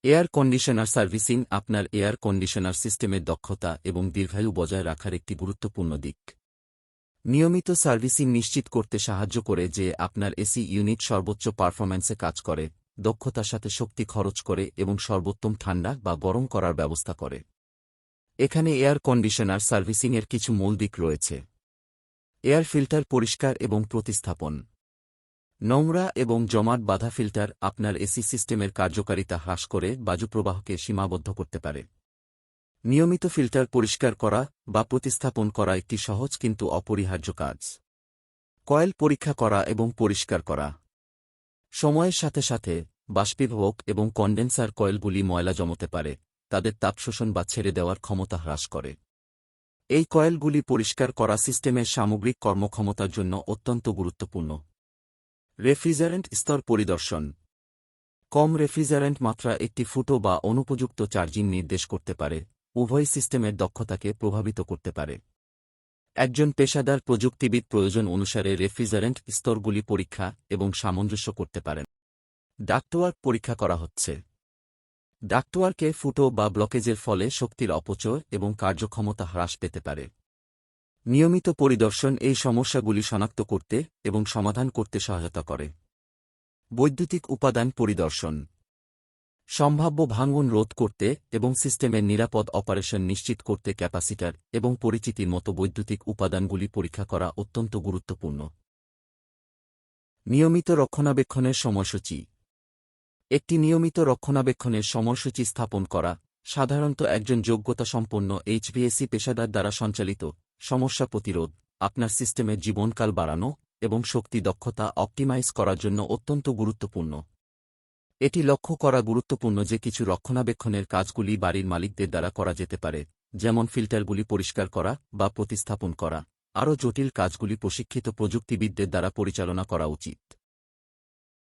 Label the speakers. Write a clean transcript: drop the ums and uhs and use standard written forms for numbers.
Speaker 1: Air conditioner servicing আপনার air conditioner সিস্টেমের দক্ষতা এবং দীর্ঘায়ু বজায় রাখার একটি গুরুত্বপূর্ণ দিক। নিয়মিত সার্ভিসিং নিশ্চিত করতে সাহায্য করে যে আপনার এসি ইউনিট সর্বোচ্চ পারফরম্যান্সে কাজ করে, দক্ষতার সাথে শক্তি খরচ করে এবং সর্বোত্তম ঠান্ডা বা গরম করার ব্যবস্থা করে। এখানে এয়ার কন্ডিশনার সার্ভিসিংয়ের কিছু মূল দিক রয়েছে। এয়ার ফিল্টার পরিষ্কার এবং প্রতিস্থাপন। নোংরা এবং জমাট বাঁধা ফিল্টার আপনার এসি সিস্টেমের কার্যকারিতা হ্রাস করে বায়ুপ্রবাহকে সীমাবদ্ধ করতে পারে। নিয়মিত ফিল্টার পরিষ্কার করা বা প্রতিস্থাপন করা একটি সহজ কিন্তু অপরিহার্য কাজ। কয়েল পরীক্ষা করা এবং পরিষ্কার করা। সময়ের সাথে সাথে বাষ্পীভবক এবং কন্ডেন্সার কয়েলগুলি ময়লা জমতে পারে, তাদের তাপ শোষণ বা ছেড়ে দেওয়ার ক্ষমতা হ্রাস করে। এই কয়েলগুলি পরিষ্কার করা সিস্টেমের সামগ্রিক কর্মক্ষমতার জন্য অত্যন্ত গুরুত্বপূর্ণ। রেফ্রিজারেন্ট স্তর পরিদর্শন। কম রেফ্রিজারেন্ট মাত্রা একটি ফুটো বা অনুপযুক্ত চার্জিং নির্দেশ করতে পারে, উভয় সিস্টেমের দক্ষতাকে প্রভাবিত করতে পারে। একজন পেশাদার প্রযুক্তিবিদ প্রয়োজন অনুসারে রেফ্রিজারেন্ট স্তরগুলি পরীক্ষা এবং সামঞ্জস্য করতে পারেন। ডাক্টওয়ার্ক পরীক্ষা করা হচ্ছে। ডাক্টওয়ার্কে ফুটো বা ব্লকেজের ফলে শক্তির অপচয় এবং কার্যক্ষমতা হ্রাস পেতে পারে। নিয়মিত পরিদর্শন এই সমস্যাগুলি শনাক্ত করতে এবং সমাধান করতে সহায়তা করে। বৈদ্যুতিক উপাদান পরিদর্শন। সম্ভাব্য ভাঙন রোধ করতে এবং সিস্টেমের নিরাপদ অপারেশন নিশ্চিত করতে ক্যাপাসিটর এবং পরিচিতির মতো বৈদ্যুতিক উপাদানগুলি পরীক্ষা করা অত্যন্ত গুরুত্বপূর্ণ। নিয়মিত রক্ষণাবেক্ষণের সময়সূচি। একটি নিয়মিত রক্ষণাবেক্ষণের সময়সূচি স্থাপন করা, সাধারণত একজন যোগ্যতাসম্পন্ন এইচভিএসি পেশাদার দ্বারা সঞ্চালিত, সমস্যা প্রতিরোধ, আপনার সিস্টেমের জীবনকাল বাড়ানো এবং শক্তি দক্ষতা অপটিমাইজ করার জন্য অত্যন্ত গুরুত্বপূর্ণ। এটি লক্ষ্য করা গুরুত্বপূর্ণ যে কিছু রক্ষণাবেক্ষণের কাজগুলি বাড়ির মালিকদের দ্বারা করা যেতে পারে, যেমন ফিল্টারগুলি পরিষ্কার করা বা প্রতিস্থাপন করা। আরও জটিল কাজগুলি প্রশিক্ষিত প্রযুক্তিবিদদের দ্বারা পরিচালনা করা উচিত।